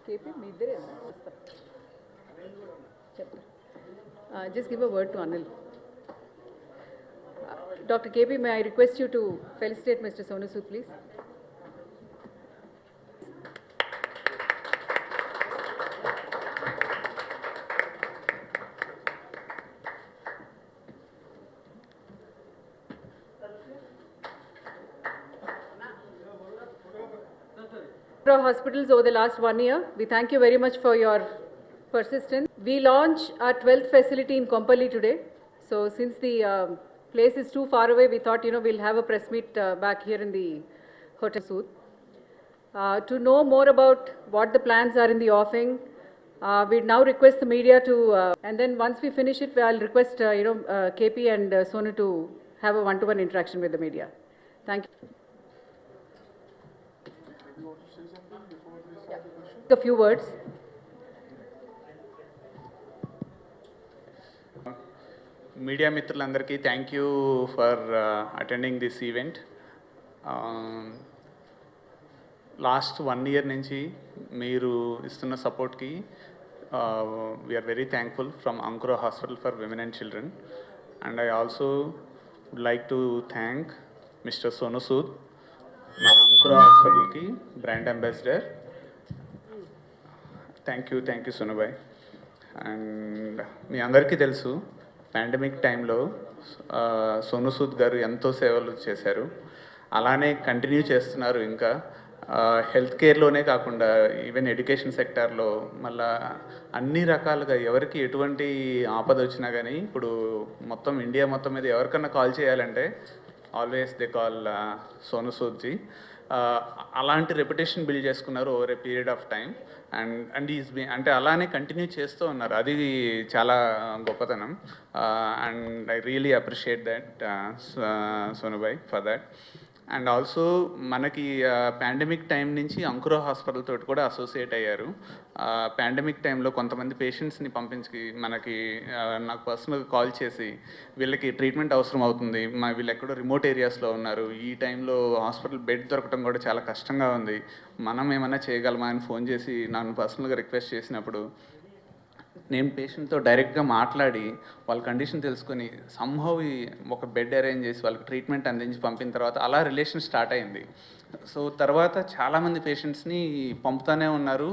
KP, just give a word to Anil. Dr. KP, may I request you to felicitate Mr. Sonu Sood, please? Hospitals over the last 1 year. We thank you very much for your persistence. We launch our 12th facility in Kompally today. So since the place is too far away, we thought, we'll have a press meet back here in the Hotel Sood. To know more about what the plans are in the offing, we now request the media to, and then once we finish it, I'll request, KP and Sonu to have a one-to-one interaction with the media. Thank you. A few words. Media మిత్రులందరికీ thank you for attending this event. Last 1 year నుంచి మీరు ఇస్తున్న సపోర్ట్కి we are very thankful from Ankura hospital for women and children. And I also would like to thank mister Sonu Sood, మా అంకురా హాస్పిటల్కి brand ambassador. Thank you సోనుబాయ్. And మీ అందరికీ తెలుసు, పాండమిక్ టైంలో సోను సూద్ గారు ఎంతో సేవలు చేశారు, అలానే కంటిన్యూ చేస్తున్నారు. ఇంకా హెల్త్ కేర్లోనే కాకుండా ఈవెన్ ఎడ్యుకేషన్ సెక్టార్లో మళ్ళా అన్ని రకాలుగా ఎవరికి ఎటువంటి ఆపద వచ్చినా కానీ ఇప్పుడు మొత్తం ఇండియా మొత్తం మీద ఎవరికన్నా కాల్ చేయాలంటే ఆల్వేస్ దే కాల్ సోను సూద్జీ. అలాంటి రెప్యుటేషన్ బిల్డ్ చేసుకున్నారు over a period of time. And అంటే అలానే కంటిన్యూ చేస్తూ ఉన్నారు, అది చాలా గొప్పతనం. And I really appreciate that సోనుబాయ్ ఫర్ దట్. అండ్ ఆల్సో మనకి పాండమిక్ టైం నుంచి అంకురా హాస్పిటల్ తోటి కూడా అసోసియేట్ అయ్యారు. పాండమిక్ టైంలో కొంతమంది పేషెంట్స్ని పంపించి మనకి నాకు పర్సనల్గా కాల్ చేసి వీళ్ళకి ట్రీట్మెంట్ అవసరం అవుతుంది, వీళ్ళు ఎక్కడో రిమోట్ ఏరియాస్లో ఉన్నారు, ఈ టైంలో హాస్పిటల్ బెడ్ దొరకడం కూడా చాలా కష్టంగా ఉంది, మనం ఏమైనా చేయగలమా అని ఫోన్ చేసి నన్ను పర్సనల్గా రిక్వెస్ట్ చేసినప్పుడు నేను పేషెంట్తో డైరెక్ట్గా మాట్లాడి వాళ్ళ కండిషన్ తెలుసుకొని సంహౌ ఒక బెడ్ అరేంజ్ చేసి వాళ్ళకి ట్రీట్మెంట్ అందించి పంపిన తర్వాత అలా రిలేషన్ స్టార్ట్ అయింది. సో తర్వాత చాలామంది పేషెంట్స్ని పంపుతూనే ఉన్నారు,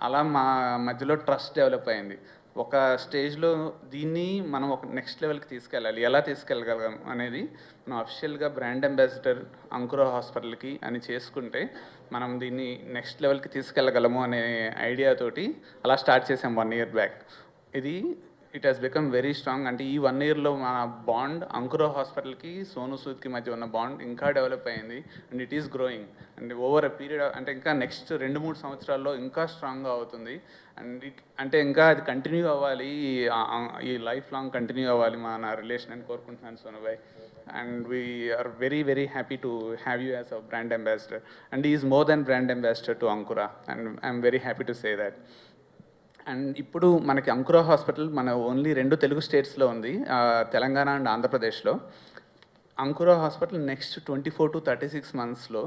అలా మా మధ్యలో ట్రస్ట్ డెవలప్ అయింది. ఒక స్టేజ్లో దీన్ని మనం ఒక నెక్స్ట్ లెవెల్కి తీసుకెళ్ళాలి, ఎలా తీసుకెళ్ళగలం అనేది మనం అఫిషియల్గా బ్రాండ్ అంబాసిడర్ అంకురా హాస్పిటల్కి అని చేసుకుంటే మనం దీన్ని నెక్స్ట్ లెవెల్కి తీసుకెళ్ళగలము అనే ఐడియాతోటి అలా స్టార్ట్ చేసాం 1 year బ్యాక్. ఇది it has become very strong. అంటే ఈ 1 yearలో మన బాండ్ అంకురా హాస్పిటల్కి సోను సూద్కి మధ్య ఉన్న బాండ్ ఇంకా డెవలప్ అయింది. And it is growing. And over a period అంటే ఇంకా నెక్స్ట్ 2-3 సంవత్సరాల్లో ఇంకా స్ట్రాంగ్గా అవుతుంది. అండ్ అంటే ఇంకా అది కంటిన్యూ అవ్వాలి, ఈ లైఫ్ లాంగ్ కంటిన్యూ అవ్వాలి మన రిలేషన్ అని కోరుకుంటున్నాను సోనుబాయ్. And we are very, very happy to have you as our brand ambassador. And he is more than brand ambassador to Ankura. And I'm very happy to say that. And ఇప్పుడు మనకి Ankura hospital మన only 2 Telugu స్టేట్స్లో ఉంది, Telangana and ఆంధ్రప్రదేశ్లో. Ankura hospital next 24 to 36 monthsలో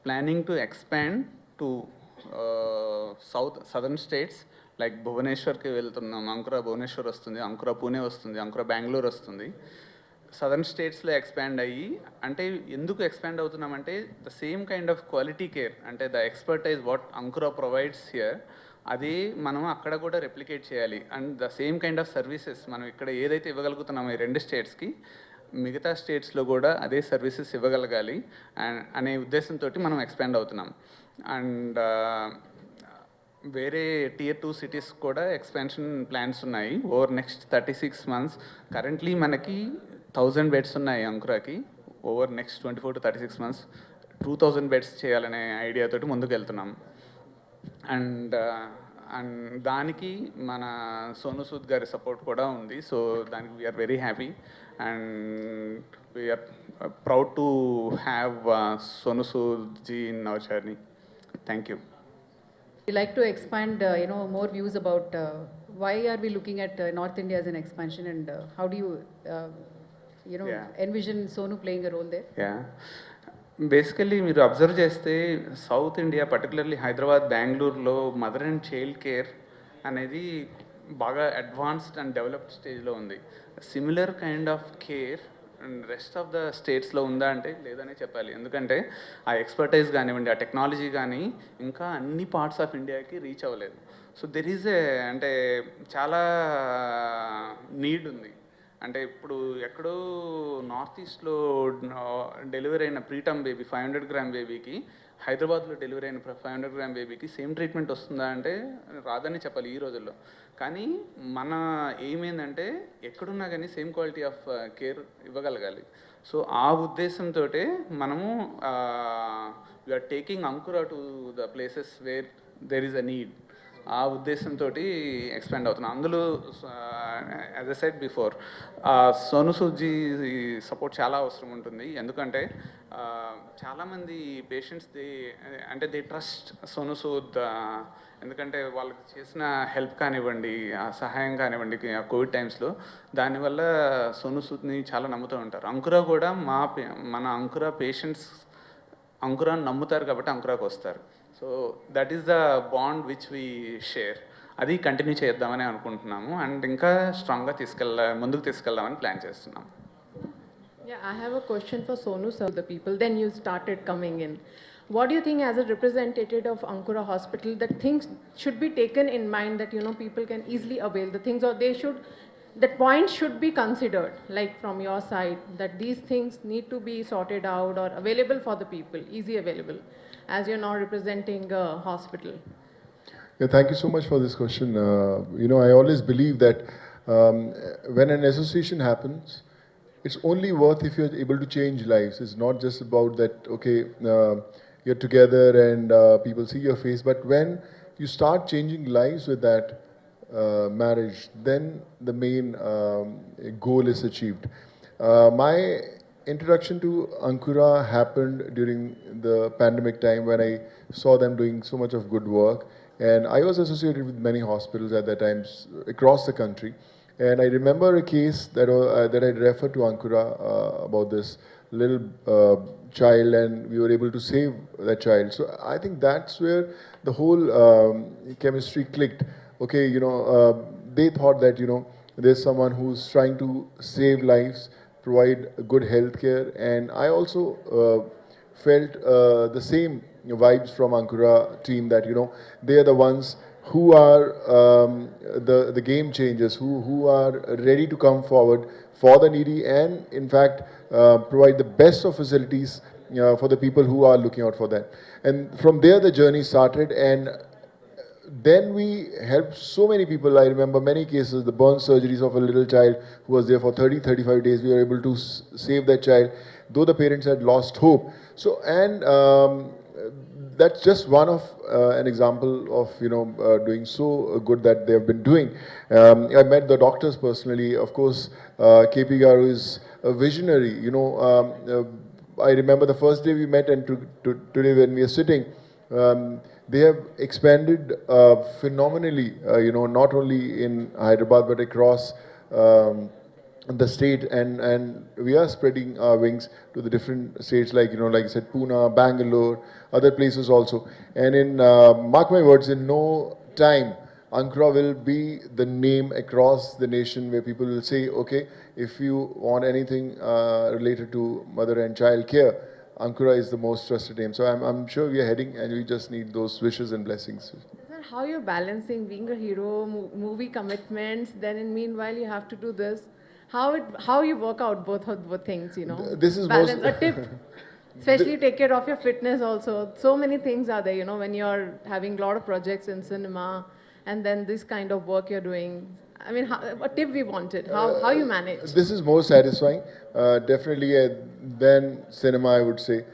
planning to expand to southern states like భువనేశ్వర్కి వెళ్తున్నాం. అంకురా భువనేశ్వర్ వస్తుంది, అంకురా పూణే వస్తుంది, అంకురా బెంగళూరు వస్తుంది. సదర్న్ స్టేట్స్లో ఎక్స్పాండ్ అయ్యి, అంటే ఎందుకు ఎక్స్పాండ్ అవుతున్నామంటే the same kind of quality care, అంటే the expertise what Ankura provides here, అది మనం అక్కడ కూడా రెప్లికేట్ చేయాలి. And the same kind of services మనం ఇక్కడ ఏదైతే ఇవ్వగలుగుతున్నామో ఈ 2 స్టేట్స్కి మిగతా స్టేట్స్లో కూడా అదే సర్వీసెస్ ఇవ్వగలగాలి అనే ఉద్దేశంతో మనం ఎక్స్పాండ్ అవుతున్నాం. అండ్ వేరే Tier 2 cities కూడా ఎక్స్పాన్షన్ ప్లాన్స్ ఉన్నాయి ఓవర్ నెక్స్ట్ 36 months. కరెంట్లీ మనకి 1000 beds ఉన్నాయి అంకురాకి. Over next 24 to 36 months 2000 beds చేయాలనే ఐడియాతోటి ముందుకు వెళ్తున్నాం. అండ్ దానికి మన సోను సూద్ గారి సపోర్ట్ కూడా ఉంది. సో దానికి we're very happy and we're proud to have Sonu Sood ji in our journey. Thank you. We like to expand, more views about why are we looking at North India as an expansion, and how do you, Yeah. envision Sonu playing a role there? Yeah. Basically మీరు observe చేస్తే south India particularly Hyderabad, బెంగళూరులో mother and child care అనేది బాగా advanced and developed స్టేజ్లో ఉంది. Similar kind of care and rest of the స్టేట్స్లో ఉందా అంటే లేదనే చెప్పాలి. ఎందుకంటే ఆ ఎక్స్పర్టైజ్ కానివ్వండి, ఆ టెక్నాలజీ కానీ ఇంకా అన్ని పార్ట్స్ ఆఫ్ ఇండియాకి రీచ్ అవ్వలేదు. సో దెర్ ఈజ్ ఏ అంటే చాలా నీడ్ ఉంది. అంటే ఇప్పుడు ఎక్కడో నార్త్ ఈస్ట్లో డెలివరీ అయిన ప్రీటమ్ బేబీ 500 గ్రామ్ బేబీకి హైదరాబాద్లో డెలివరీ అయిన 500 గ్రామ్ బేబీకి సేమ్ ట్రీట్మెంట్ వస్తుందా అంటే రాదని చెప్పాలి ఈ రోజుల్లో. కానీ మన ఎయిమ్ ఏంటంటే ఎక్కడున్నా కానీ సేమ్ క్వాలిటీ ఆఫ్ కేర్ ఇవ్వగలగాలి. సో ఆ ఉద్దేశంతో మనము we are taking Ankura to the places where there is a need. ఆ ఉద్దేశంతో ఎక్స్పాండ్ అవుతున్నాం. అందులో as a said before Sonu Sood ji support చాలా అవసరం ఉంటుంది. ఎందుకంటే చాలామంది పేషెంట్స్ అంటే దే ట్రస్ట్ సోను సూద్. ఎందుకంటే వాళ్ళకి చేసిన హెల్ప్ కానివ్వండి, ఆ సహాయం కానివ్వండి కోవిడ్ టైమ్స్లో, దానివల్ల సోను సూద్ని చాలా నమ్ముతూ ఉంటారు. అంకురా కూడా మన అంకురా పేషెంట్స్ అంకురాన్ని నమ్ముతారు కాబట్టి అంకురాకు వస్తారు. So that is the bond which we share. అది కంటిన్యూ చేద్దామని అనుకుంటున్నాము అండ్ ఇంకా స్ట్రాంగ్గా ముందుకు తీసుకెళ్దామని ప్లాన్ చేస్తున్నాం. Yeah, I have a question for Sonu Sood, the people. Then you started coming in. What do you think, as a representative of Ankura Hospital, that things should be taken in mind that people can easily avail the things, or that points should be considered, like from your side, that these things need to be sorted out or available for the people, easy available, as you're now representing a hospital? Yeah, thank you so much for this question. I always believe that when an association happens, it's only worth if you're able to change lives. It's not just about that, okay, you're together and people see your face, but when you start changing lives with that marriage, then the main goal is achieved. My introduction to Ankura happened during the pandemic time when I saw them doing so much of good work. And I was associated with many hospitals at that time across the country. And I remember a case that I referred to Ankura about this little child, and we were able to save that child. So I think that's where the whole chemistry clicked. Okay, they thought that, there's someone who's trying to save lives, provide good health care. And I also felt the same vibes from Ankura team that, they are the ones who are the game changers, who are ready to come forward for the needy and, in fact, provide the best of facilities for the people who are looking out for that. And from there, the journey started, and then we helped so many people. I remember many cases, the burn surgeries of a little child who was there for 35 days. We were able to save that child, though the parents had lost hope. So, and that's just one of an example of doing so good that they have been doing. I met the doctors personally. Of course, KP Garu is a visionary. I remember the first day we met, and today when we are sitting, they have expanded phenomenally. Not only in Hyderabad but across the state, and we are spreading our wings to the different states, like like I said, Pune, Bangalore, other places also. And in mark my words, in no time Ankura will be the name across the nation, where people will say, okay, if you want anything related to mother and child care, Ankura is the most trusted name. So I'm sure we are heading, and we just need those wishes and blessings. Sir, how you're balancing being a hero, movie commitments, then in meanwhile you have to do this? How you work out both things, This is balance. most A tip, especially take care of your fitness also. So many things are there, when you're having a lot of projects in cinema, and then this kind of work you're doing. I mean, a tip we wanted. How you manage? This is more satisfying, definitely, than cinema, I would say.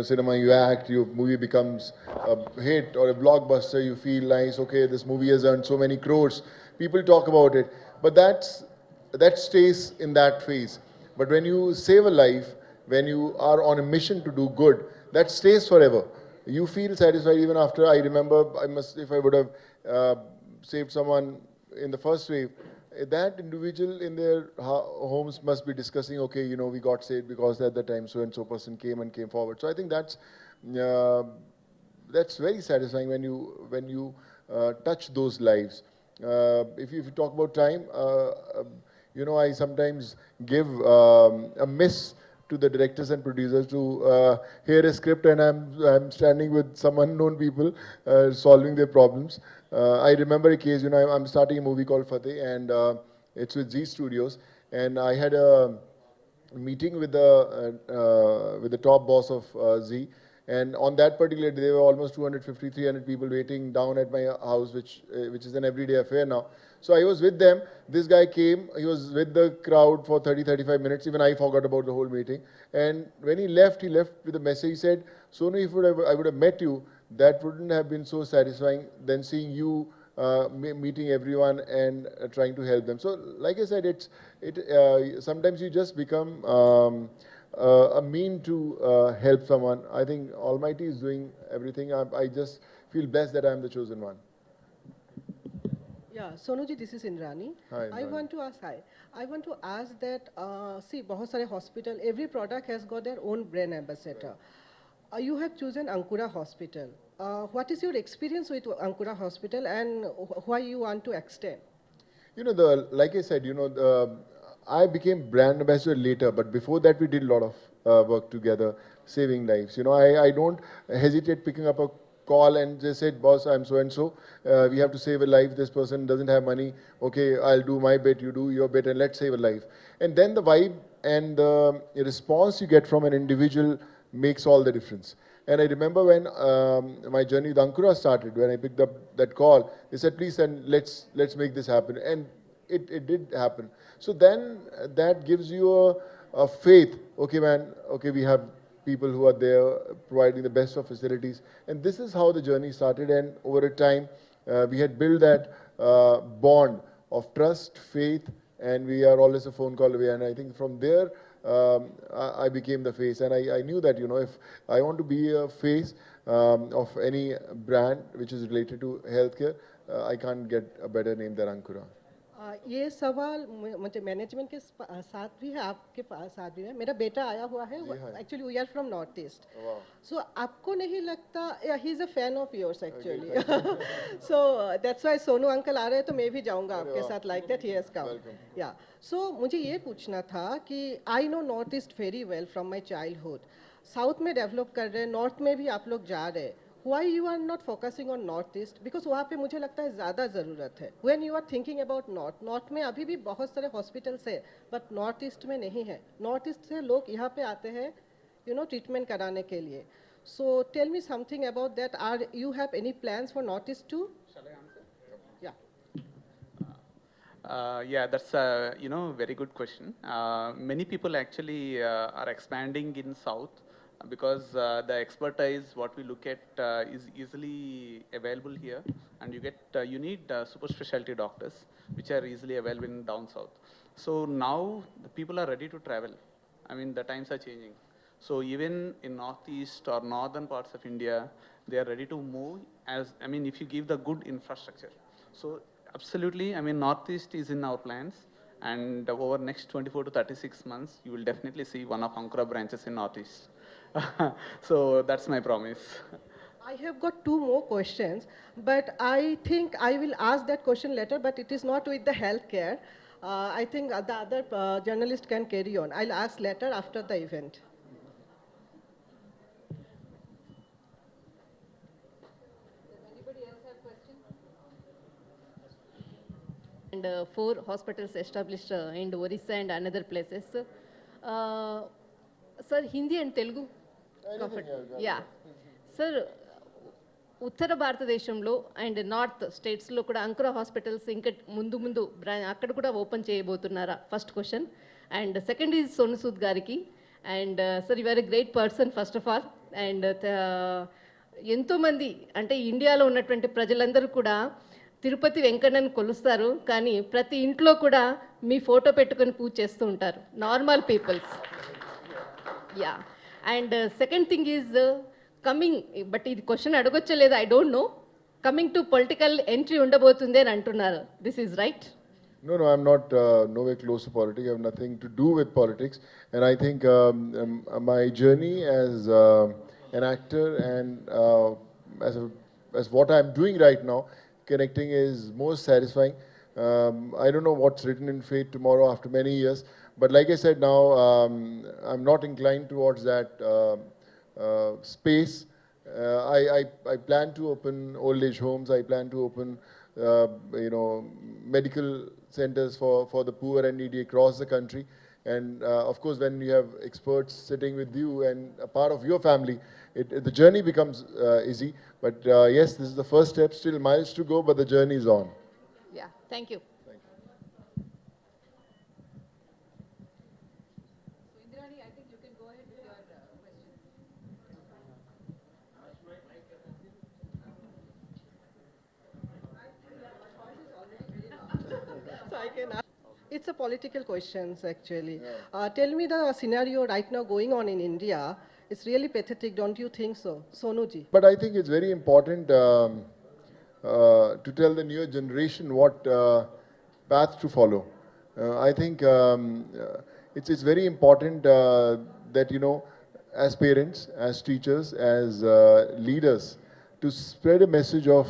Cinema, you act, your movie becomes a hit or a blockbuster. You feel nice. Okay, this movie has earned so many crores. People talk about it, but that stays in that phase. But when you save a life, when you are on a mission to do good, that stays forever. You feel satisfied even after. I remember, if I would have saved someone in the first wave, that individual in their homes must be discussing, okay, you know, we got saved because at the time so and so person came forward. So I think uh, that's very satisfying when you touch those lives. If you talk about time, you know, I sometimes give a miss to the directors and producers to hear a script, and I'm standing with some unknown people solving their problems. I remember a case, you know, I'm starting a movie called Fateh, and it's with Z Studios, and I had a meeting with the top boss of Z, and on that particular day there were almost 250, 300 people waiting down at my house, which is an everyday affair now. So I was with them. This guy came. He was with the crowd for 30, 35 minutes. Even I forgot about the whole meeting. And when he left with a message. He said, "Sonu, if I would have met you, that wouldn't have been so satisfying than seeing you meeting everyone and trying to help them." So, like I said, sometimes you just become a mean to help someone. I think Almighty is doing everything. I just feel blessed that I am the chosen one. Yeah, Sonuji, this is Indrani. Hi, I Indrani. want to ask, hi. I want to ask that, see, बहुत सारे hospital, every product has got their own brand ambassador. You have chosen Ankura Hospital. What is your experience with Ankura Hospital and why you want to extend? You know, like I said, you know, I became brand ambassador later, but before that we did a lot of work together, saving lives. You know, I don't hesitate picking up a call and just said, "Boss, I'm so and so. We have to save a life. This person doesn't have money. Okay, I'll do my bit. You do your bit, and let's save a life." And then the vibe and the response you get from an individual makes all the difference. And I remember when my journey with Ankura started, when I picked up that call, they said, "Please, and let's make this happen." And it did happen. So then that gives you a faith. Okay, man. Okay, we have people who are there providing the best of facilities. And this is how the journey started. And over a time, we had built that bond of trust, faith, and we are always a phone call away. And I think from there, I became the face. And I knew that, you know, if I want to be a face of any brand which is related to healthcare, I can't get a better name than Ankura. ये सवाल मुझे management के साथ भी है, आपके साथ भी है. मेरा बेटा आया हुआ है. Actually, we are from North East. Wow. So आपको नहीं लगता? Yeah, he is a fan of yours actually. So that's why Sonu uncle आ रहे हैं तो मैं भी जाऊंगा आपके साथ. Like that he has come. Welcome. Yeah. So मुझे ये पूछना था कि I know North East very well from my childhood. South में डेवलप कर रहे हैं, North में भी आप लोग जा रहे हैं. Why you are not focusing on North East? Because वहाँ पे मुझे लगता है ज़्यादा ज़रूरत है. When you are thinking about North में अभी भी बहुत सारे hospitals है, but North East में नहीं है. North East से लोग यहाँ पे आते हैं, you know, treatment कराने के लिए. So tell me something about that. You have any plans for North East too? Shall I answer? Yeah. Yeah, that's a very good question. Many people actually are expanding in South because the expertise what we look at is easily available here, and you need super specialty doctors which are easily available in down South. So now the people are ready to travel. I mean, the times are changing. So even in Northeast or northern parts of India, they are ready to move if you give the good infrastructure. So absolutely, Northeast is in our plans, and over next 24 to 36 months, you will definitely see one of Ankura branches in Northeast. So that's my promise. I have got two more questions, but I think I will ask that question later, but it is not with the healthcare. I think the other journalist can carry on. I'll ask later after the event. Anybody else have questions? And 4 hospitals established in Orissa and another places. Sir, Hindi and Telugu? Yeah. Sir, ఉత్తర భారతదేశంలో and north స్టేట్స్లో కూడా అంకుర hospitals ఇంకా ముందు అక్కడ కూడా open చేయబోతున్నారా? First question. And second is Sonu Sood గారికి. And sir you are a great person first of all. And ఎంతోమంది అంటే ఇండియాలో ఉన్నటువంటి ప్రజలందరూ కూడా తిరుపతి వెంకన్నను కొలుస్తారు, కానీ ప్రతి ఇంట్లో కూడా మీ ఫోటో పెట్టుకొని పూజ చేస్తూ ఉంటారు, normal peoples. Yeah. And second thing is coming, but ఇది క్వశ్చన్ అడగొచ్చలేదు, I don't know, coming to political entry ఉండబోతుంది అని అంటున్నారు. This is right? No, I'm not nowhere close to politics. I have nothing to do with politics. And I think my journey as an actor and as what I'm doing right now, connecting is most satisfying. I don't know what's written in fate tomorrow after many years. But like I said now, I'm not inclined towards that space. I plan to open old age homes. I plan to open, medical centers for the poor and needy across the country. And of course, when you have experts sitting with you and a part of your family, the journey becomes easy. But yes, this is the first step. Still miles to go, but the journey is on. Yeah, thank you. So Indrani, I think you can go ahead with your questions. So I can ask. It's a political questions actually. Tell me the scenario right now going on in India. It's really pathetic, don't you think so, Sonuji? But I think it's very important to tell the newer generation what path to follow. I think it's very important that, as parents, as teachers, as leaders, to spread a message of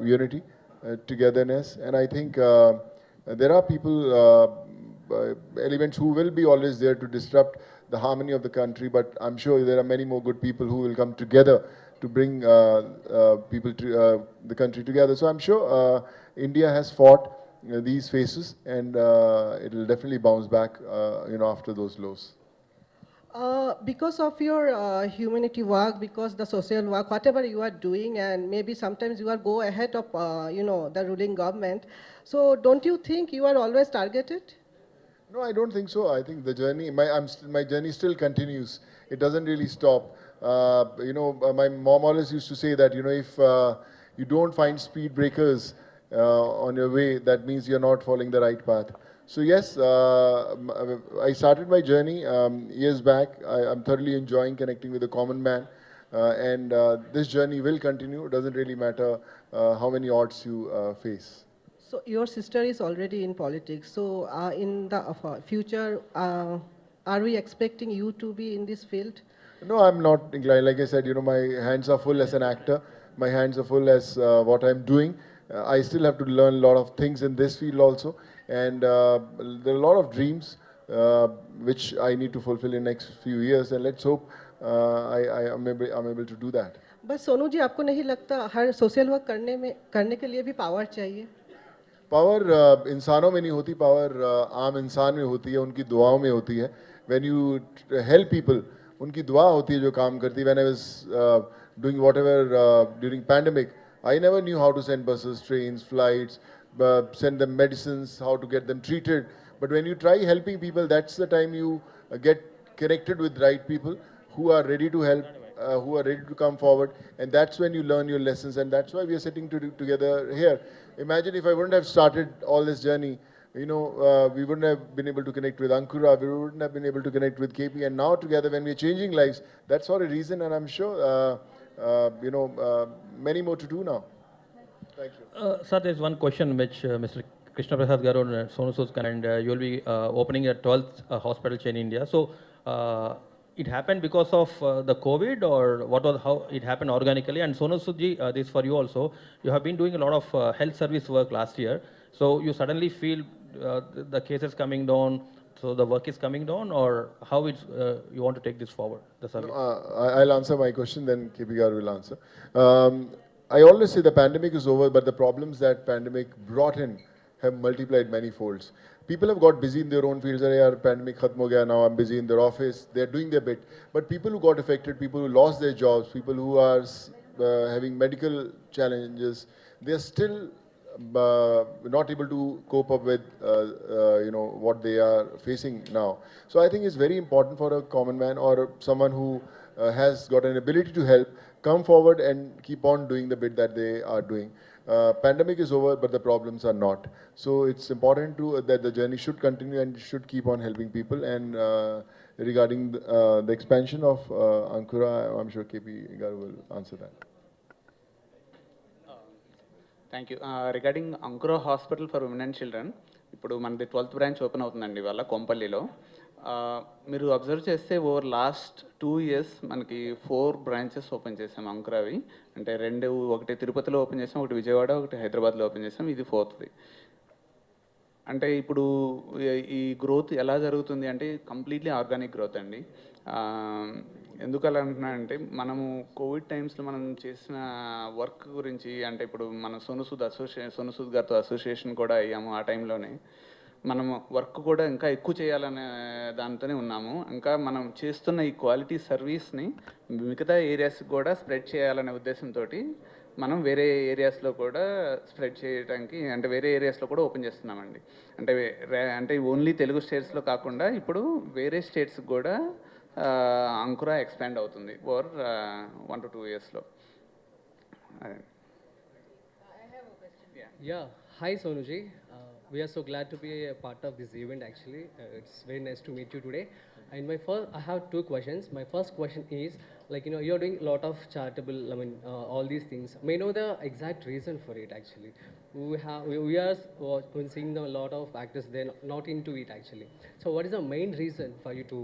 unity, togetherness. And I think there are people, elements who will be always there to disrupt the harmony of the country, but I'm sure there are many more good people who will come together to bring people to the country together. So I'm sure India has fought these phases, and it will definitely bounce back, after those lows. Because of your humanity work, because the social work, whatever you are doing, and maybe sometimes you are go ahead of, the ruling government. So don't you think you are always targeted? No, I don't think so. I think the journey, my journey still continues. It doesn't really stop. My mom always used to say that, if you don't find speed breakers on your way, that means you're not following the right path. So yes, I started my journey years back. I'm thoroughly enjoying connecting with the common man. And this journey will continue. It doesn't really matter how many odds you face. So your sister is already in politics. So in the future, are we expecting you to be in this field? No, I'm not inclined. Like I said, my hands are full as an actor. My hands are full as what I'm doing. I still have to learn a lot of things in this field also. And there are a lot of dreams which I need to fulfill in the next few years. And let's hope I'm able to do that. बस सोनू जी आपको नहीं लगता हर social work करने के लिए भी power चाहिए? Power इंसानों में नहीं होती, पावर आम इंसान में होती है, उनकी दुआओं में होती है. When you help people, उनकी दुआ होती है जो काम करती है. When I was doing whatever during pandemic, I never knew how to send buses, trains, flights, send them medicines, how to get them treated. But when you try helping people, that's the time you get connected with right people who are ready to help, who are ready to come forward, and that's when you learn your lessons, and that's why we are sitting together here. Imagine if I wouldn't have started all this journey, we wouldn't have been able to connect with Ankura, we wouldn't have been able to connect with KP, and now together when we're changing lives, that's for a reason, and I'm sure, many more to do now. Thank you. Sir, there's one question which Mr. Krishna Prasad Garu and Sonu Sood and you will be opening a 12th hospital chain in India. So, it happened because of the COVID, or how it happened organically? And Sonu Sood ji, this for you also. You have been doing a lot of health service work last year. So you suddenly feel the cases coming down, so the work is coming down, or how it's you want to take this forward, the service? I'll answer my question, then KP Garu will answer. I always say the pandemic is over, but the problems that pandemic brought in have multiplied many folds. People have got busy in their own fields. Yaar, pandemic khatm ho gaya, now I'm busy in their office. They're doing their bit. But people who got affected, people who lost their jobs, people who are having medical challenges, they're still not able to cope up with what they are facing now. So I think it's very important for a common man or someone who has got an ability to help come forward and keep on doing the bit that they are doing. Pandemic is over, but the problems are not. So it's important that the journey should continue and should keep on helping people. And regarding the expansion of Ankura, I'm sure KP Garu will answer that. Thank you. Regarding Ankura Hospital for Women and Children, ఇప్పుడు మనది 12th branch open అవుతుందండి ఇవాళ కొంపల్లిలో. మీరు observe చేస్తే over last 2 years మనకి 4 branches open చేసాం అంకురావి. అంటే 2 ఒకటి తిరుపతిలో ఓపెన్ చేసాం, ఒకటి విజయవాడ, ఒకటి హైదరాబాద్లో ఓపెన్ చేసాం, ఇది 4th. అంటే ఇప్పుడు ఈ గ్రోత్ ఎలా జరుగుతుంది అంటే కంప్లీట్లీ ఆర్గానిక్ గ్రోత్ అండి. ఎందుకు అలా అంటున్నా అంటే మనము కోవిడ్ టైమ్స్లో మనం చేసిన వర్క్ గురించి, అంటే ఇప్పుడు మనం సోను సూద్ గారితో అసోసియేషన్ కూడా అయ్యాము. ఆ టైంలోనే మనం వర్క్ కూడా ఇంకా ఎక్కువ చేయాలనే దాంతోనే ఉన్నాము. ఇంకా మనం చేస్తున్న ఈ క్వాలిటీ సర్వీస్ని మిగతా ఏరియాస్కి కూడా స్ప్రెడ్ చేయాలనే ఉద్దేశంతో మనం వేరే ఏరియాస్లో కూడా స్ప్రెడ్ చేయడానికి, అంటే వేరే ఏరియాస్లో కూడా ఓపెన్ చేస్తున్నామండి. అంటే ఓన్లీ తెలుగు స్టేట్స్లో కాకుండా ఇప్పుడు వేరే స్టేట్స్కి కూడా అంకురా ఎక్స్పాండ్ అవుతుంది over 1 to 2 yearsలో. Yeah, hi Sonuji. We are so glad to be a part of this event actually. It's very nice to meet you today. And I have two questions. My first question is, like, you're doing a lot of charitable, all these things. May I know the exact reason for it actually? We are seeing a lot of actors, they're not into it actually. So what is the main reason for you to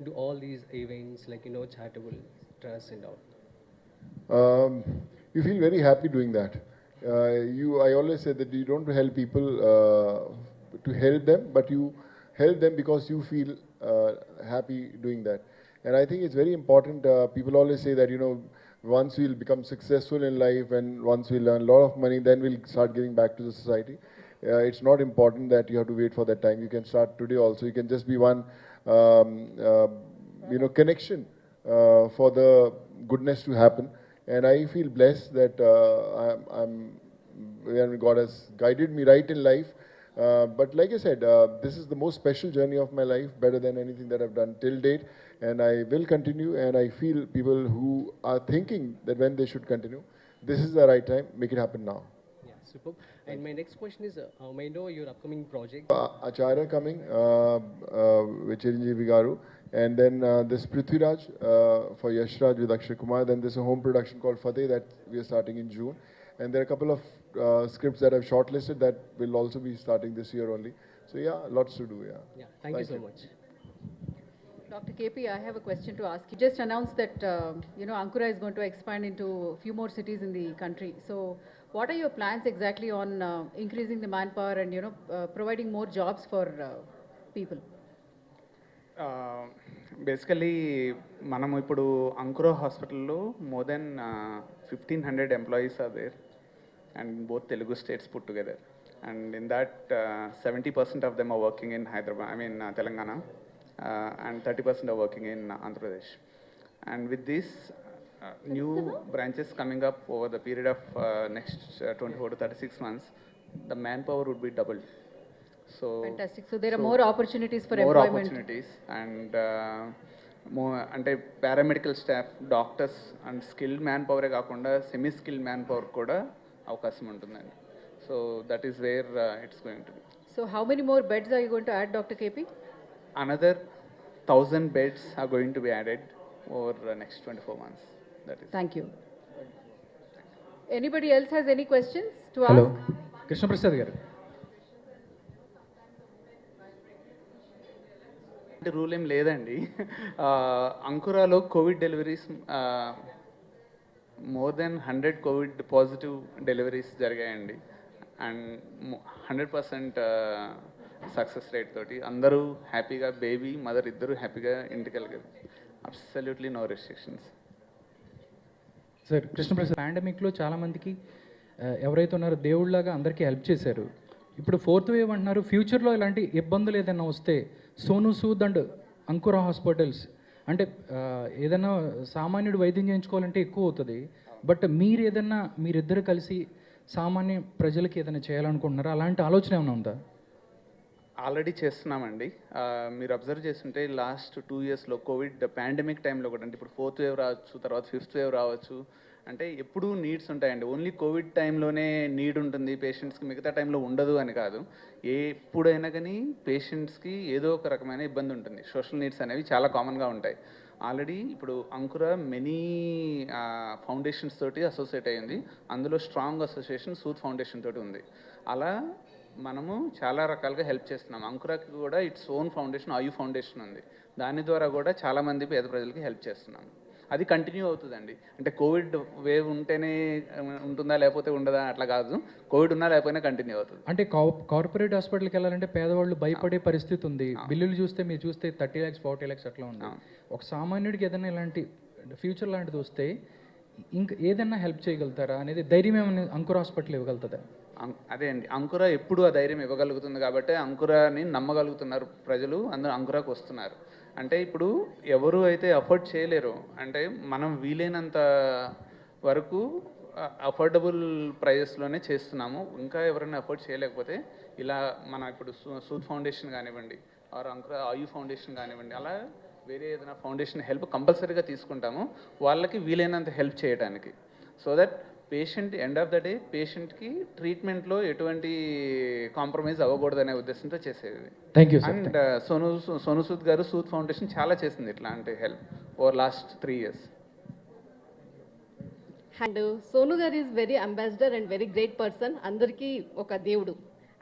do all these events, like, charitable trusts and all? You feel very happy doing that. I always say that you don't help people to help them, but you help them because you feel happy doing that. And I think it's very important. People always say that, once we'll become successful in life and once we earn a lot of money, then we'll start giving back to the society. It's not important that you have to wait for that time. You can start today also. You can just be one, connection for the goodness to happen. And I feel blessed that God has guided me right in life. But like I said, this is the most special journey of my life, better than anything that I've done till date. And I will continue. And I feel people who are thinking that when they should continue, this is the right time, make it happen now. Yeah, superb. And my next question is, may I know your upcoming project? Acharya coming with Chiranjeevi Garu. And then this Prithviraj for Yashraj with Akshay Kumar. Then there's a home production called Fateh that we are starting in June. And there are a couple of scripts that I've shortlisted that will also be starting this year only. So yeah, lots to do, yeah. Yeah, thank you so much. Dr. KP, I have a question to ask. You just announced that, Ankura is going to expand into a few more cities in the country. So what are your plans exactly on increasing the manpower and, providing more jobs for people? Basically మనము ఇప్పుడు అంకురా హాస్పిటల్లో more than 1,500 employees are there, and both Telugu states put together. And in that 70% of them are working in Hyderabad, Telangana, and 30% are working in Andhra Pradesh. And with this new branches coming up over the period of next 24 to 36 months, the manpower would be doubled. So fantastic. So there are more opportunities for more employment. opportunities, and more అంటే paramedical staff, doctors and skilled man పవరే కాకుండా semi skilled man power కూడా అవకాశం ఉంటుందండి. So that is where it's going to be. So how many more beds are you going to add, Dr. KP? Another 1,000 beds are going to be added over the next 24 months. That is. Thank you. Anybody else has any questions to ask? Hello, Krishnaprasad గారు. Rule ఏం లేదండి. అంకురాలో covid deliveries more than 100 covid positive deliveries జరిగాయండి. And 100% success rate తోటి అందరూ హ్యాపీగా, baby mother ఇద్దరు హ్యాపీగా ఇంటికి వెళ్ళారు. Absolutely no restrictions. Sir, Krishnaprasad, పాండమిక్లో చాలామందికి ఎవరైతే ఉన్నారో దేవుళ్ళలాగా అందరికీ హెల్ప్ చేశారు. ఇప్పుడు 4th వేవ్ అంటున్నారు. ఫ్యూచర్లో ఇలాంటి ఇబ్బందులు ఏదైనా వస్తే సోను సూద్ అండ్ అంకురా హాస్పిటల్స్, అంటే ఏదైనా సామాన్యుడు వైద్యం చేయించుకోవాలంటే ఎక్కువ అవుతుంది. బట్ మీరిద్దరు కలిసి సామాన్య ప్రజలకి ఏదైనా చేయాలనుకుంటున్నారా? అలాంటి ఆలోచన ఏమైనా ఉందా? ఆల్రెడీ చేస్తున్నామండి. మీరు అబ్జర్వ్ చేస్తుంటే లాస్ట్ 2 ఇయర్స్లో కోవిడ్ పాండమిక్ టైంలో కూడా, అంటే ఇప్పుడు 4th వేవ్ రావచ్చు, తర్వాత 5th వేవ్ రావచ్చు, అంటే ఎప్పుడూ నీడ్స్ ఉంటాయండి. ఓన్లీ కోవిడ్ టైంలోనే నీడ్ ఉంటుంది పేషెంట్స్కి, మిగతా టైంలో ఉండదు అని కాదు. ఎప్పుడైనా కానీ పేషెంట్స్కి ఏదో ఒక రకమైన ఇబ్బంది ఉంటుంది. సోషల్ నీడ్స్ అనేవి చాలా కామన్గా ఉంటాయి. ఆల్రెడీ ఇప్పుడు అంకుర మెనీ ఫౌండేషన్స్ తోటి అసోసియేట్ అయ్యింది. అందులో స్ట్రాంగ్ అసోసియేషన్ సూద్ ఫౌండేషన్ తోటి ఉంది. అలా మనము చాలా రకాలుగా హెల్ప్ చేస్తున్నాం. అంకురాకి కూడా ఇట్స్ ఓన్ ఫౌండేషన్, ఆయు ఫౌండేషన్ ఉంది. దాని ద్వారా కూడా చాలామంది పేద ప్రజలకి హెల్ప్ చేస్తున్నాం. అది కంటిన్యూ అవుతుందండి. అంటే కోవిడ్ వేవ్ ఉంటేనే ఉంటుందా లేకపోతే ఉండదా అట్లా కాదు. కోవిడ్ ఉన్నా లేకపోయినా కంటిన్యూ అవుతుంది. అంటే కార్పొరేట్ హాస్పిటల్కి వెళ్ళాలంటే పేదవాళ్ళు భయపడే పరిస్థితి ఉంది. బిల్లులు చూస్తే మీరు చూస్తే 30 lakhs 40 lakhs అట్లా ఉంది. ఒక సామాన్యుడికి ఏదైనా ఇలాంటి ఫ్యూచర్ లాంటిది వస్తే ఇంకా ఏదైనా హెల్ప్ చేయగలుగుతారా అనేది ధైర్యం ఏమైనా అంకుర హాస్పిటల్ ఇవ్వగలుగుతుందా? అదే అండి, అంకుర ఎప్పుడు ఆ ధైర్యం ఇవ్వగలుగుతుంది కాబట్టి అంకురాని నమ్మగలుగుతున్నారు ప్రజలు, అందరూ అంకురాకు వస్తున్నారు. అంటే ఇప్పుడు ఎవరు అయితే అఫోర్డ్ చేయలేరు, అంటే మనం వీలైనంత వరకు అఫోర్డబుల్ ప్రైజెస్లోనే చేస్తున్నాము. ఇంకా ఎవరైనా అఫోర్డ్ చేయలేకపోతే ఇలా మన ఇప్పుడు సూద్ ఫౌండేషన్ కానివ్వండి, ఆర్ అంకుర ఆయు ఫౌండేషన్ కానివ్వండి, అలా వేరే ఏదైనా ఫౌండేషన్ హెల్ప్ కంపల్సరీగా తీసుకుంటాము వాళ్ళకి వీలైనంత హెల్ప్ చేయడానికి. So that patient end of the day పేషెంట్కి ట్రీట్మెంట్లో ఎటువంటి కాంప్రమైజ్ అవ్వకూడదనే ఉద్దేశంతో చేసేది. Thank you sir. And Sonu Sood గారు సూద్ ఫౌండేషన్ చాలా చేసింది ఇట్లాంటి help over last 3 years. And Sonu గారు is very ambassador and very great person, అందరికీ ఒక దేవుడు.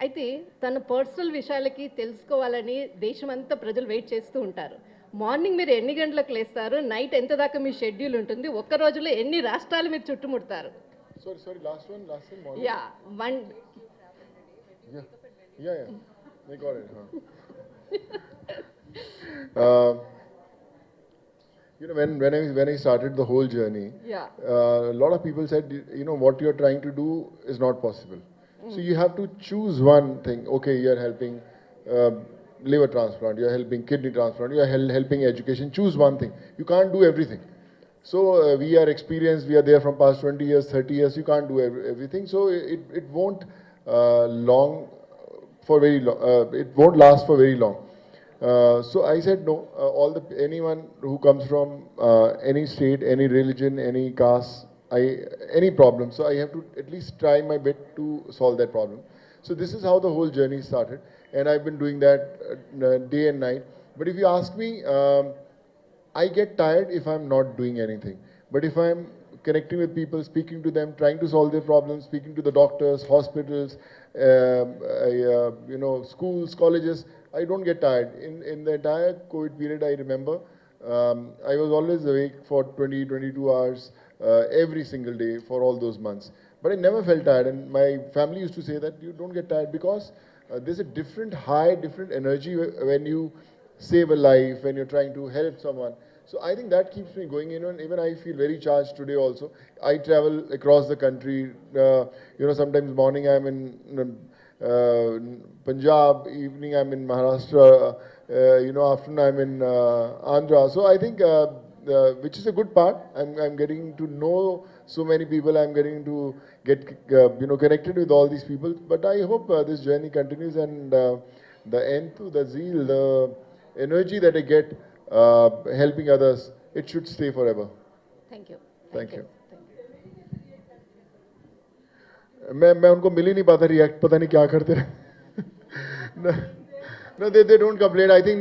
అయితే తన పర్సనల్ విషయాలకి తెలుసుకోవాలని దేశమంతా ప్రజలు వెయిట్ చేస్తూ ఉంటారు. మార్నింగ్ మీరు ఎన్ని గంటలకు లేస్తారు, నైట్ ఎంత దాకా మీ షెడ్యూల్ ఉంటుంది, ఒక్క రోజులో ఎన్ని రాష్ట్రాలు మీరు చుట్టుముడతారు? Sorry, last one morning. Yeah one Yeah. They got it, huh? uh, when I started the whole journey, Yeah. A lot of people said, what you're trying to do is not possible. So you have to choose one thing. Okay, you're helping liver transplant, you're helping kidney transplant, you're helping education. Choose one thing. You can't do everything. So we are experienced, we are there from past 20 years, 30 years, you can't do everything. So it won't it won't last for very long. So I said no, anyone who comes from any state, any religion, any caste, any problem, so I have to at least try my bit to solve that problem. So this is how the whole journey started, and I've been doing that day and night. But if you ask me, I get tired if I'm not doing anything. But if I'm connecting with people, speaking to them, trying to solve their problems, speaking to the doctors, hospitals, schools, colleges, I don't get tired. In the entire COVID period, I remember, I was always awake for 22 hours every single day for all those months. But I never felt tired, and my family used to say that you don't get tired because there's a different high, different energy when you save a life, when you're trying to help someone. So I think that keeps me going. Even I feel very charged today also. I travel across the country. Sometimes morning I'm in Punjab, evening I'm in Maharashtra, afternoon I'm in Andhra. So I think, which is a good part. I'm getting to know so many people. I'm getting to get connected with all these people. But I hope this journey continues, and the enthu, the zeal, the energy that I get helping others, it should stay forever. Thank you. Thank you. मैं उनको मिल ही नहीं पाता, react पता नहीं क्या करते रहे. No, they don't complain. I think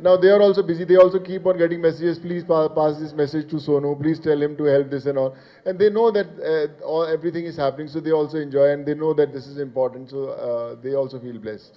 now they are also busy. They also keep on getting messages. Please pass this message to Sonu. Please tell him to help this and all. And they know that everything is happening, so they also enjoy, and they know that this is important. So they also feel blessed.